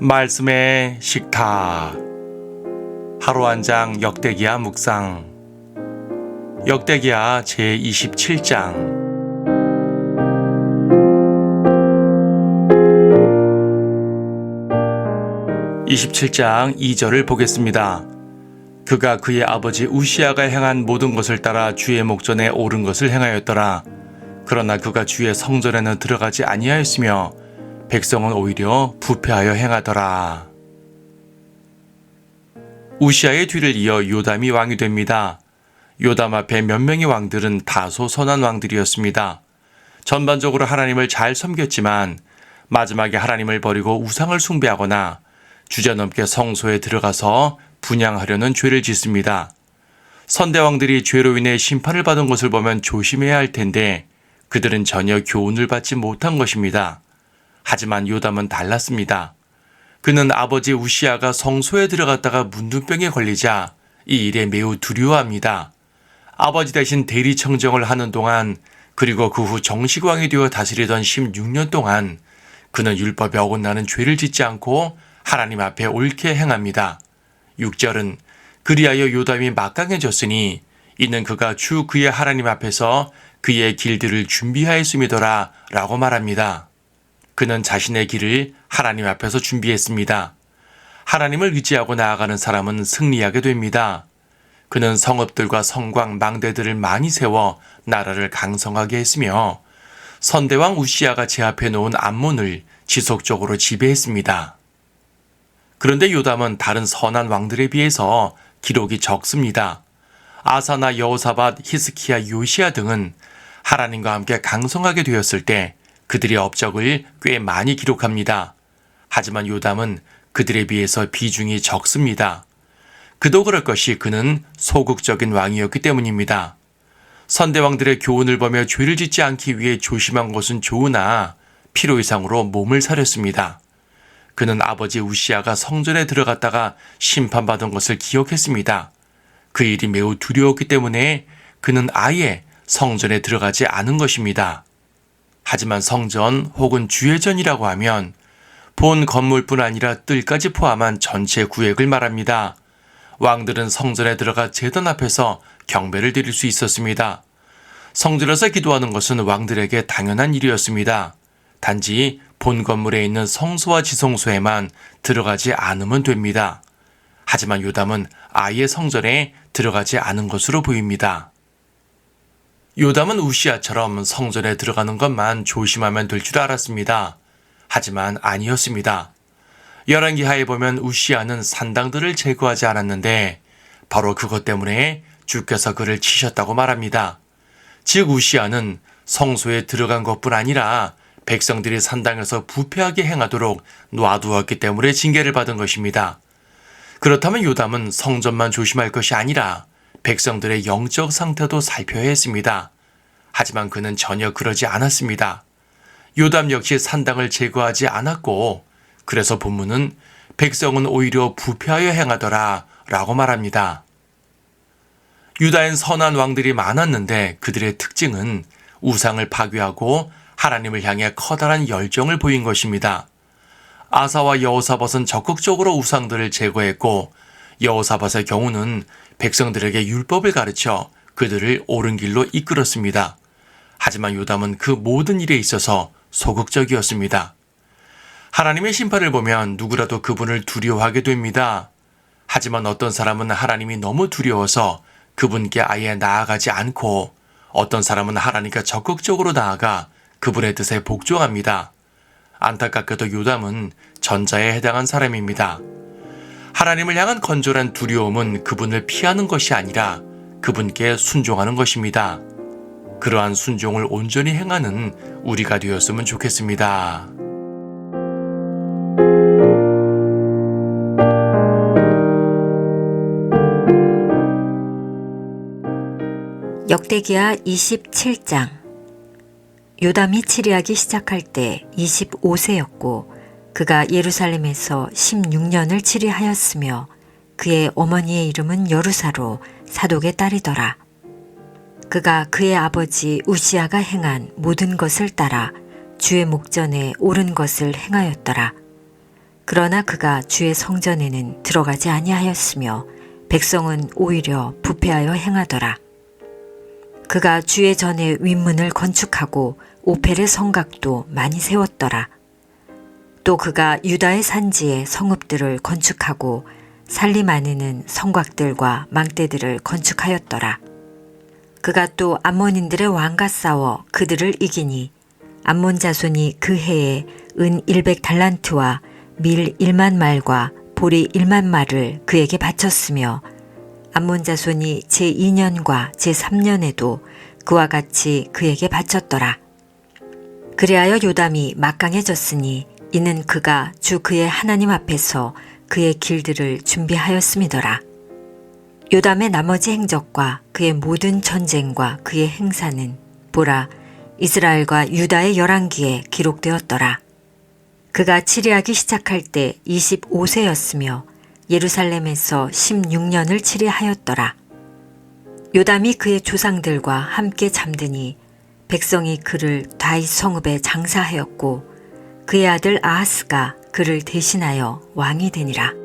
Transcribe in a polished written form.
말씀의 식탁. 하루 한 장 역대기야 묵상. 역대기야 제27장. 27장 2절을 보겠습니다. 그가 그의 아버지 우시아가 행한 모든 것을 따라 주의 목전에 옳은 것을 행하였더라. 그러나 그가 주의 성전에는 들어가지 아니하였으며 백성은 오히려 부패하여 행하더라. 우시아의 뒤를 이어 요담이 왕이 됩니다. 요담 앞에 몇 명의 왕들은 다소 선한 왕들이었습니다. 전반적으로 하나님을 잘 섬겼지만 마지막에 하나님을 버리고 우상을 숭배하거나 주저넘게 성소에 들어가서 분향하려는 죄를 짓습니다. 선대왕들이 죄로 인해 심판을 받은 것을 보면 조심해야 할 텐데 그들은 전혀 교훈을 받지 못한 것입니다. 하지만 요담은 달랐습니다. 그는 아버지 우시아가 성소에 들어갔다가 문둥병에 걸리자 이 일에 매우 두려워합니다. 아버지 대신 대리청정을 하는 동안 그리고 그 후 정식왕이 되어 다스리던 16년 동안 그는 율법에 어긋나는 죄를 짓지 않고 하나님 앞에 옳게 행합니다. 6절은 그리하여 요담이 막강해졌으니 이는 그가 주 그의 하나님 앞에서 그의 길들을 준비하였음이더라 라고 말합니다. 그는 자신의 길을 하나님 앞에서 준비했습니다. 하나님을 의지하고 나아가는 사람은 승리하게 됩니다. 그는 성읍들과 성곽, 망대들을 많이 세워 나라를 강성하게 했으며 선대왕 우시아가 제압해 놓은 암몬을 지속적으로 지배했습니다. 그런데 요담은 다른 선한 왕들에 비해서 기록이 적습니다. 아사나 여호사밧, 히스키야, 요시야 등은 하나님과 함께 강성하게 되었을 때 그들의 업적을 꽤 많이 기록합니다. 하지만 요담은 그들에 비해서 비중이 적습니다. 그도 그럴 것이 그는 소극적인 왕이었기 때문입니다. 선대왕들의 교훈을 보며 죄를 짓지 않기 위해 조심한 것은 좋으나 필요 이상으로 몸을 사렸습니다. 그는 아버지 우시아가 성전에 들어갔다가 심판받은 것을 기억했습니다. 그 일이 매우 두려웠기 때문에 그는 아예 성전에 들어가지 않은 것입니다. 하지만 성전 혹은 주회전이라고 하면 본 건물뿐 아니라 뜰까지 포함한 전체 구역을 말합니다. 왕들은 성전에 들어가 제단 앞에서 경배를 드릴 수 있었습니다. 성전에서 기도하는 것은 왕들에게 당연한 일이었습니다. 단지 본 건물에 있는 성소와 지성소에만 들어가지 않으면 됩니다. 하지만 요담은 아예 성전에 들어가지 않은 것으로 보입니다. 요담은 우시아처럼 성전에 들어가는 것만 조심하면 될 줄 알았습니다. 하지만 아니었습니다. 열왕기하에 보면 우시아는 산당들을 제거하지 않았는데 바로 그것 때문에 주께서 그를 치셨다고 말합니다. 즉 우시아는 성소에 들어간 것뿐 아니라 백성들이 산당에서 부패하게 행하도록 놔두었기 때문에 징계를 받은 것입니다. 그렇다면 요담은 성전만 조심할 것이 아니라 백성들의 영적 상태도 살펴야 했습니다. 하지만 그는 전혀 그러지 않았습니다. 요담 역시 산당을 제거하지 않았고 그래서 본문은 백성은 오히려 부패하여 행하더라 라고 말합니다. 유다엔 선한 왕들이 많았는데 그들의 특징은 우상을 파괴하고 하나님을 향해 커다란 열정을 보인 것입니다. 아사와 여호사밧은 적극적으로 우상들을 제거했고 여호사밧의 경우는 백성들에게 율법을 가르쳐 그들을 옳은 길로 이끌었습니다. 하지만 요담은 그 모든 일에 있어서 소극적이었습니다. 하나님의 심판을 보면 누구라도 그분을 두려워하게 됩니다. 하지만 어떤 사람은 하나님이 너무 두려워서 그분께 아예 나아가지 않고 어떤 사람은 하나님께 적극적으로 나아가 그분의 뜻에 복종합니다. 안타깝게도 요담은 전자에 해당한 사람입니다. 하나님을 향한 건조한 두려움은 그분을 피하는 것이 아니라 그분께 순종하는 것입니다. 그러한 순종을 온전히 행하는 우리가 되었으면 좋겠습니다. 역대기야 27장. 요담이 치리하기 시작할 때 25세였고 그가 예루살렘에서 16년을 치리하였으며 그의 어머니의 이름은 여루사로 사독의 딸이더라. 그가 그의 아버지 우시아가 행한 모든 것을 따라 주의 목전에 옳은 것을 행하였더라. 그러나 그가 주의 성전에는 들어가지 아니하였으며 백성은 오히려 부패하여 행하더라. 그가 주의 전에 윗문을 건축하고 오펠의 성곽도 많이 세웠더라. 또 그가 유다의 산지에 성읍들을 건축하고 살림 안에는 성곽들과 망대들을 건축하였더라. 그가 또 암몬인들의 왕과 싸워 그들을 이기니 암몬 자손이 그 해에 은 100달란트와 밀 1만 말과 보리 1만 말을 그에게 바쳤으며 암몬 자손이 제2년과 제3년에도 그와 같이 그에게 바쳤더라. 그리하여 요담이 막강해졌으니 이는 그가 주 그의 하나님 앞에서 그의 길들을 준비하였음이더라. 요담의 나머지 행적과 그의 모든 전쟁과 그의 행사는 보라 이스라엘과 유다의 열왕기에 기록되었더라. 그가 치리하기 시작할 때 25세였으며 예루살렘에서 16년을 치리하였더라. 요담이 그의 조상들과 함께 잠드니 백성이 그를 다윗 성읍에 장사하였고 그의 아들 아하스가 그를 대신하여 왕이 되니라.